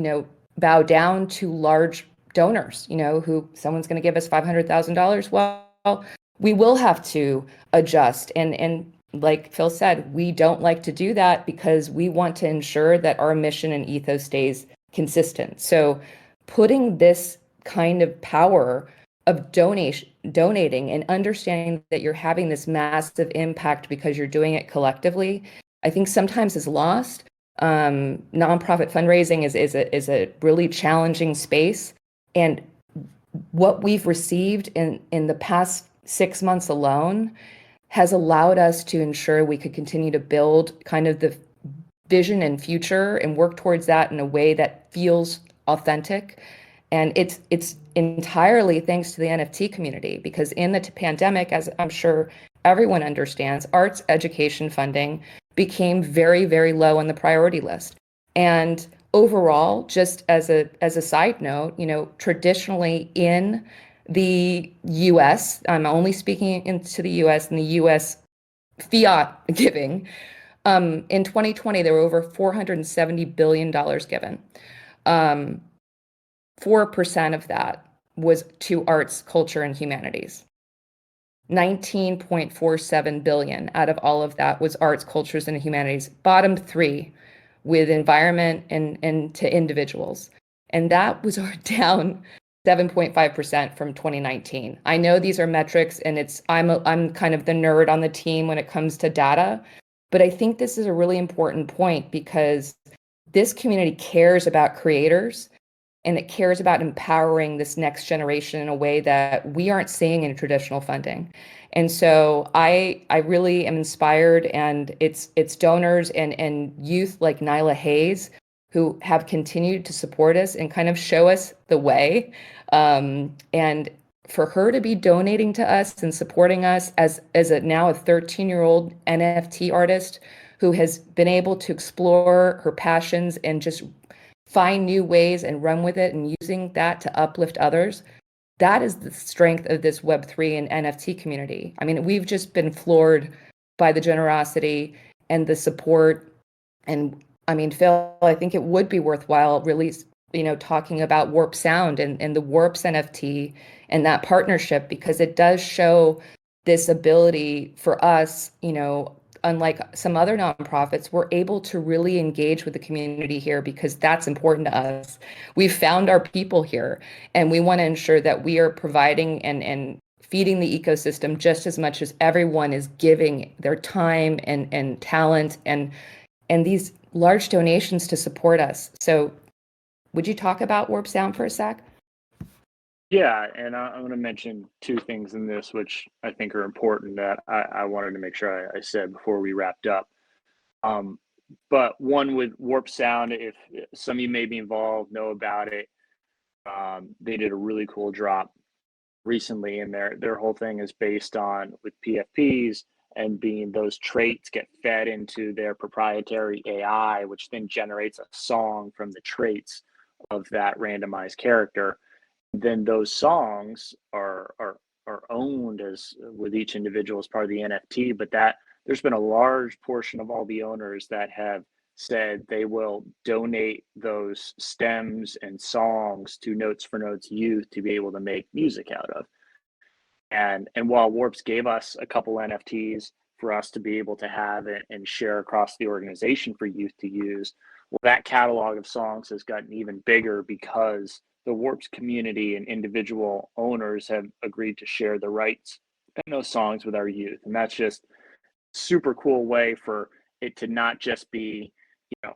bow down to large donors, who someone's going to give us $500,000. Well, we will have to adjust. And like Phil said, we don't like to do that because we want to ensure that our mission and ethos stays consistent. So putting this kind of power of donating and understanding that you're having this massive impact because you're doing it collectively, I think sometimes is lost. Nonprofit fundraising is a really challenging space. And what we've received in the past 6 months alone has allowed us to ensure we could continue to build kind of the vision and future and work towards that in a way that feels authentic. And it's entirely thanks to the NFT community, because in the pandemic, as I'm sure everyone understands, arts education funding became very, very low on the priority list. And overall, just as a side note, traditionally in the US, I'm only speaking into the US and the US fiat giving, in 2020, there were over $470 billion given. 4% of that was to arts, culture, and humanities. 19.47 billion out of all of that was arts, cultures, and humanities. Bottom three with environment and to individuals. And that was down 7.5% from 2019. I know these are metrics, and I'm kind of the nerd on the team when it comes to data, but I think this is a really important point because this community cares about creators and it cares about empowering this next generation in a way that we aren't seeing in traditional funding. And so I really am inspired, and it's donors and youth like Nyla Hayes who have continued to support us and kind of show us the way. And for her to be donating to us and supporting us as now a 13-year-old NFT artist who has been able to explore her passions and just find new ways and run with it and using that to uplift others, that is the strength of this Web3 and NFT community. I mean, we've just been floored by the generosity and the support. And I mean, Phil, I think it would be worthwhile really, talking about Warp Sound and the Warps NFT and that partnership, because it does show this ability for us, unlike some other nonprofits, we're able to really engage with the community here because that's important to us. We've found our people here, and we want to ensure that we are providing and feeding the ecosystem just as much as everyone is giving their time and talent and these large donations to support us. So would you talk about Warp Sound for a sec? Yeah, and I'm going to mention two things in this, which I think are important that I wanted to make sure I said before we wrapped up. But one with Warp Sound, if some of you may be involved, know about it, they did a really cool drop recently, and their whole thing is based on with PFPs and being those traits get fed into their proprietary AI, which then generates a song from the traits of that randomized character. Then those songs are owned as with each individual as part of the NFT, but that there's been a large portion of all the owners that have said they will donate those stems and songs to Notes for Notes Youth to be able to make music out of. And while Warps gave us a couple NFTs for us to be able to have it and share across the organization for youth to use, well, that catalog of songs has gotten even bigger because the Warps community and individual owners have agreed to share the rights and those songs with our youth. And that's just super cool way for it to not just be,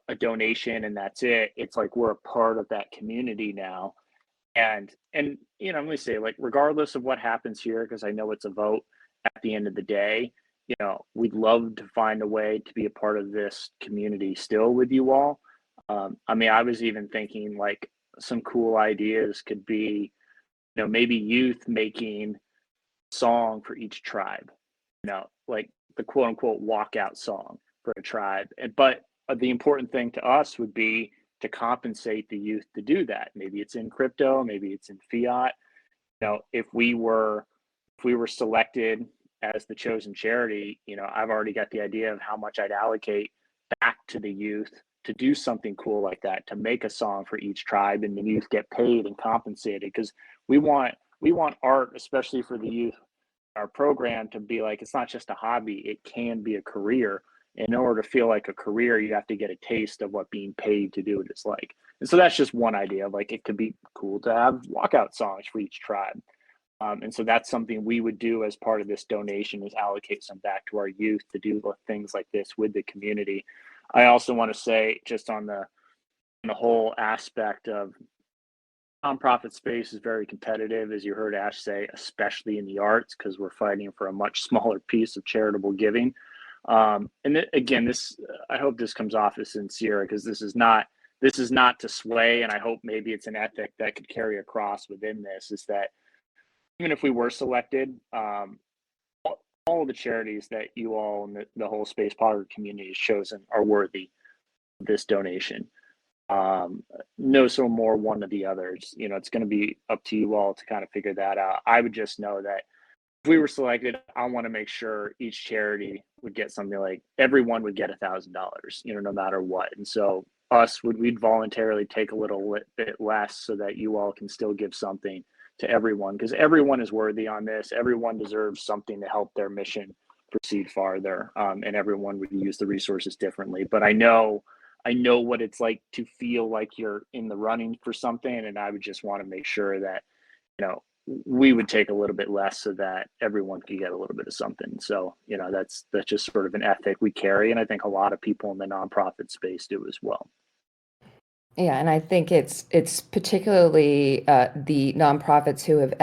a donation and that's it. It's like we're a part of that community now. And let me say, like, regardless of what happens here, because I know it's a vote at the end of the day, we'd love to find a way to be a part of this community still with you all. I was even thinking like some cool ideas could be, maybe youth making a song for each tribe, like the quote unquote walkout song for a tribe. But the important thing to us would be to compensate the youth to do that. Maybe it's in crypto, maybe it's in fiat. If we were selected as the chosen charity, I've already got the idea of how much I'd allocate back to the youth to do something cool like that, to make a song for each tribe and the youth get paid and compensated, because we want art, especially for the youth, our program, to be like, it's not just a hobby, it can be a career. In order to feel like a career, you have to get a taste of what being paid to do it is like. And so that's just one idea. Like, it could be cool to have walkout songs for each tribe. And so that's something we would do as part of this donation, is allocate some back to our youth to do things like this with the community. I also want to say, just on the whole aspect of nonprofit space is very competitive, as you heard Ash say, especially in the arts, because we're fighting for a much smaller piece of charitable giving. Again, this, I hope this comes off as sincere, because this is not to sway, and I hope maybe it's an ethic that could carry across within this, is that even if we were selected, all of the charities that you all and the whole Space Pogger community has chosen are worthy of this donation. No, so more one of the others. It's going to be up to you all to kind of figure that out. I would just know that if we were selected, I want to make sure each charity would get something like, everyone would get $1,000, no matter what. And so we'd voluntarily take a little bit less so that you all can still give something to everyone, because everyone is worthy on this. Everyone deserves something to help their mission proceed farther, and everyone would use the resources differently. But I know what it's like to feel like you're in the running for something, and I would just want to make sure that we would take a little bit less so that everyone could get a little bit of something. So that's just sort of an ethic we carry, and I think a lot of people in the nonprofit space do as well. Yeah, and I think it's particularly the nonprofits who have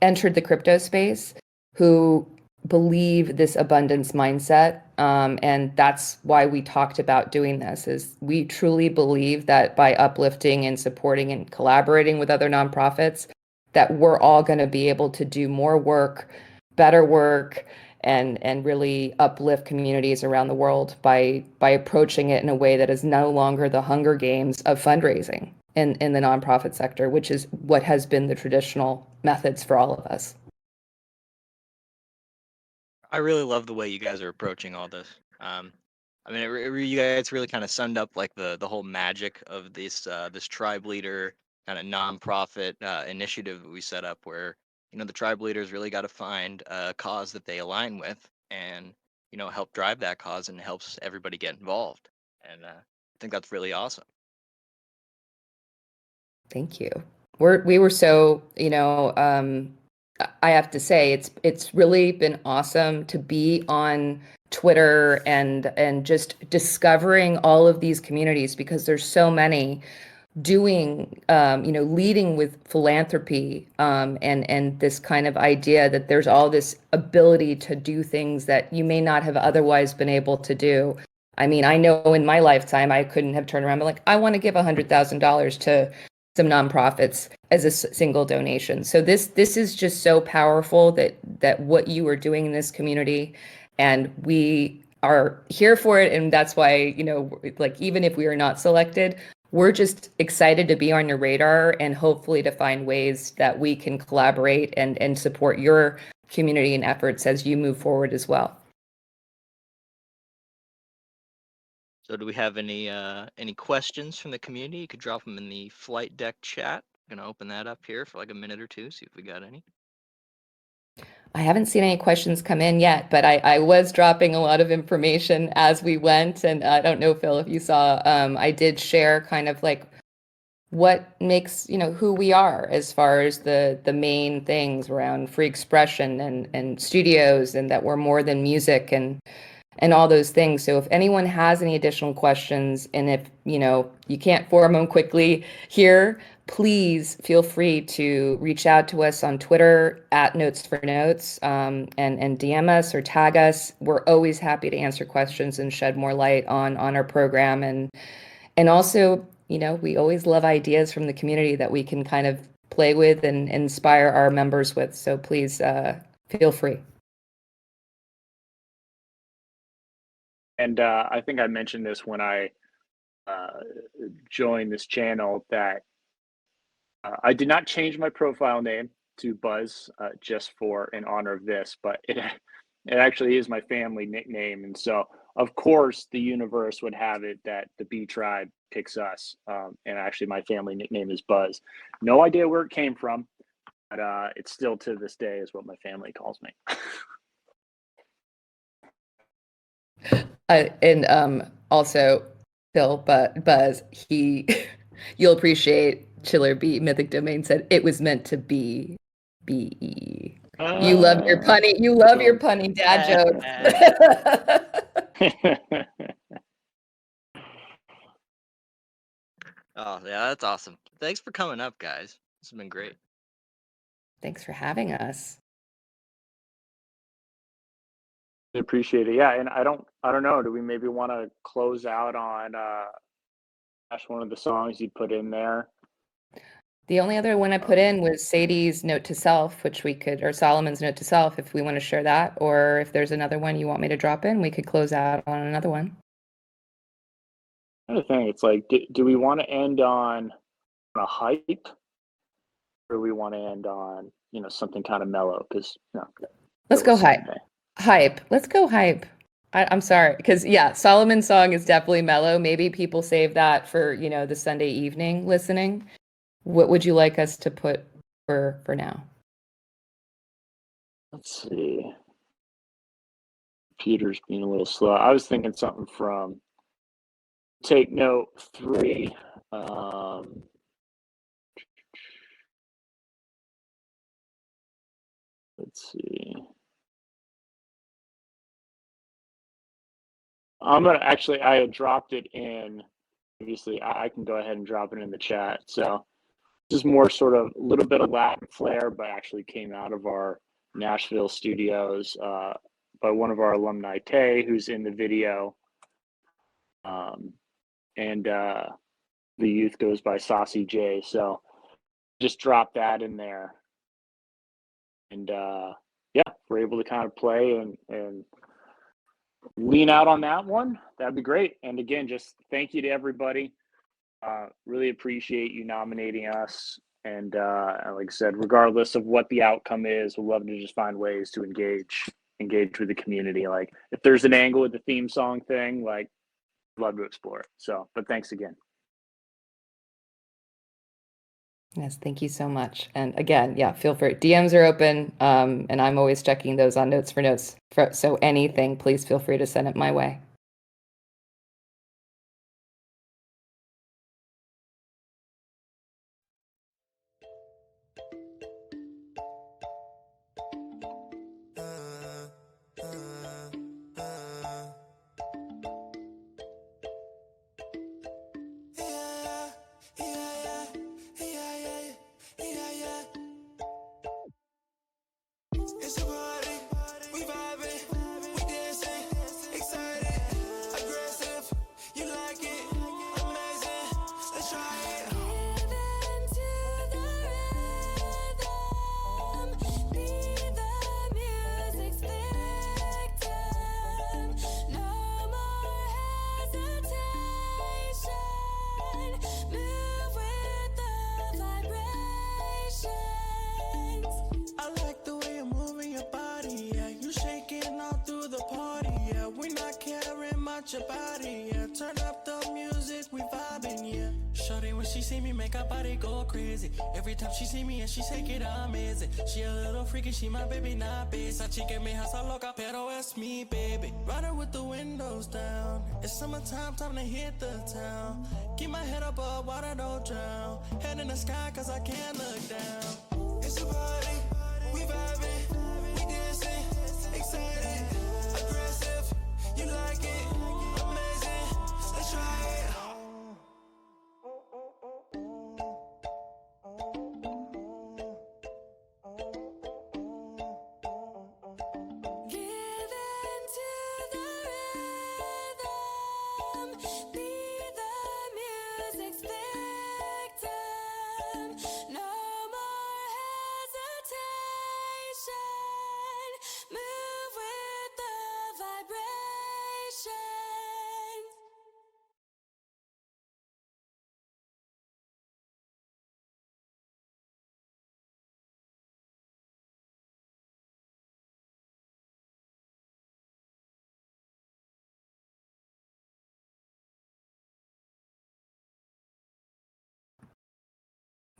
entered the crypto space who believe this abundance mindset, and that's why we talked about doing this. Is we truly believe that by uplifting and supporting and collaborating with other nonprofits, that we're all going to be able to do more work, better work, and really uplift communities around the world by approaching it in a way that is no longer the Hunger Games of fundraising in the nonprofit sector, which is what has been the traditional methods for all of us. I really love the way you guys are approaching all this. You guys really kind of summed up like the whole magic of this tribe leader kind of nonprofit initiative that we set up, where the tribe leaders really got to find a cause that they align with, and help drive that cause and helps everybody get involved. And I think that's really awesome. Thank you. We were so, I have to say it's really been awesome to be on Twitter and just discovering all of these communities, because there's so many doing, leading with philanthropy, and this kind of idea that there's all this ability to do things that you may not have otherwise been able to do. I mean, I know in my lifetime, I couldn't have turned around and been like, I want to give $100,000 to some nonprofits as a single donation. So this is just so powerful that what you are doing in this community, and we are here for it. And that's why, like, even if we are not selected, we're just excited to be on your radar and hopefully to find ways that we can collaborate and support your community and efforts as you move forward as well. So do we have any questions from the community? You could drop them in the flight deck chat. I'm gonna open that up here for like a minute or two, see if we got any. I haven't seen any questions come in yet, but I was dropping a lot of information as we went. And I don't know, Phil, if you saw, I did share kind of like what makes, who we are as far as the main things around free expression and studios, and that we're more than music and all those things. So if anyone has any additional questions, and if, you can't form them quickly here, please feel free to reach out to us on Twitter at Notes for Notes, and DM us or tag us. We're always happy to answer questions and shed more light on our program. And also, we always love ideas from the community that we can kind of play with and inspire our members with. So please feel free. And I think I mentioned this when I joined this channel, that I did not change my profile name to Buzz just for in honor of this, but it actually is my family nickname. And so, of course, the universe would have it that the B Tribe picks us. And actually, my family nickname is Buzz. No idea where it came from, but it's still to this day is what my family calls me. And also, Phil, but Buzz, you'll appreciate Chiller B. Mythic Domain said it was meant to be BE. You love your punny. You love your punny dad jokes. Oh yeah, that's awesome. Thanks for coming up, guys. This has been great. Thanks for having us. Appreciate it. Yeah, and I don't know. Do we maybe want to close out on one of the songs you put in there? The only other one I put in was Sadie's Note to Self, which we could, or Solomon's Note to Self, if we want to share that, or if there's another one you want me to drop in, we could close out on another one. Another thing, it's like, do we want to end on a hype, or do we want to end on something kind of mellow? Because let's go hype. Hype. Let's go hype. I'm sorry, because Solomon's song is definitely mellow. Maybe people save that for the Sunday evening listening. What would you like us to put for now? Let's see. Peter's being a little slow. I was thinking something from Take Note 3. Let's see. I'm gonna I had dropped it in. Obviously, I can go ahead and drop it in the chat. So this is more sort of a little bit of Latin flair, but actually came out of our Nashville studios by one of our alumni, Tay, who's in the video. And the youth goes by Saucy J. So just drop that in there. And we're able to kind of play and lean out on that one. That'd be great. And again, just thank you to everybody. Really appreciate you nominating us. And like I said, regardless of what the outcome is, we'd love to just find ways to engage with the community. Like if there's an angle with the theme song thing, like love to explore it. So, but thanks again. Yes, thank you so much. And again, yeah, feel free. DMs are open, and I'm always checking those on Notes for Notes. So anything, please feel free to send it my way. It's a party, we vibing, we dancing, excited, aggressive. You like it, amazing. Let's try it. Give into the rhythm, be the music's victim. No more hesitation. Move with the vibrations. I like the way you're moving your body, yeah. You shaking all through the party, yeah. We not caring much about it, yeah. Turn up the music, we vibing, yeah. Shorty, when she see me, make her body go crazy. Every time she see me and she shake it, amazing. She a little freaky, she my baby, not base. Esa chica me hace loca, pero es me, baby. Rider with the windows down. It's summertime, time to hit the town. Keep my head above water, don't drown. Head in the sky, cause I can't look down. It's a party, we vibing, we dancing, excited, aggressive. You like it, amazing. Let's try it. Give into the rhythm, be the music's victim. No more hesitation. Move with the vibrations.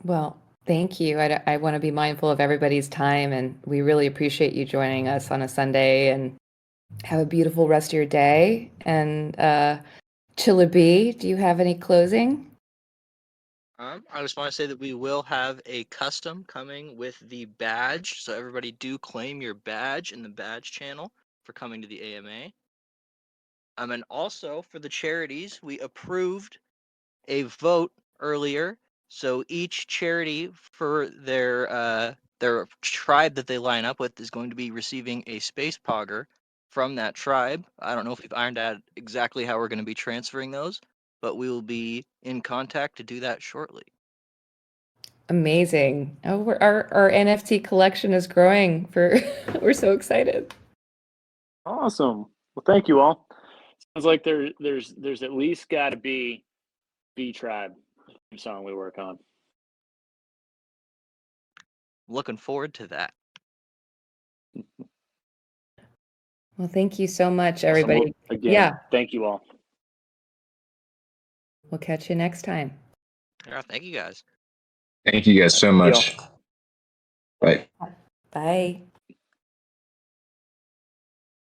Well, thank you. I want to be mindful of everybody's time, and we really appreciate you joining us on a Sunday. And have a beautiful rest of your day. And Chilla B, do you have any closing? I just want to say that we will have a custom coming with the badge, so everybody do claim your badge in the badge channel for coming to the AMA. And also for the charities, we approved a vote earlier, so each charity for their tribe that they line up with is going to be receiving a Space Pogger from that tribe. I don't know if we've ironed out exactly how we're going to be transferring those, but we will be in contact to do that shortly. Amazing. Oh, our NFT collection is growing. We're so excited. Awesome. Well, thank you all. Sounds like there's at least got to be B Tribe song we work on. Looking forward to that. Well, thank you so much, Awesome. everybody. Well, again, Yeah, thank you all. we'll catch you next time. Yeah, thank you guys. Thank you guys so Thank you all. much. Bye. Bye.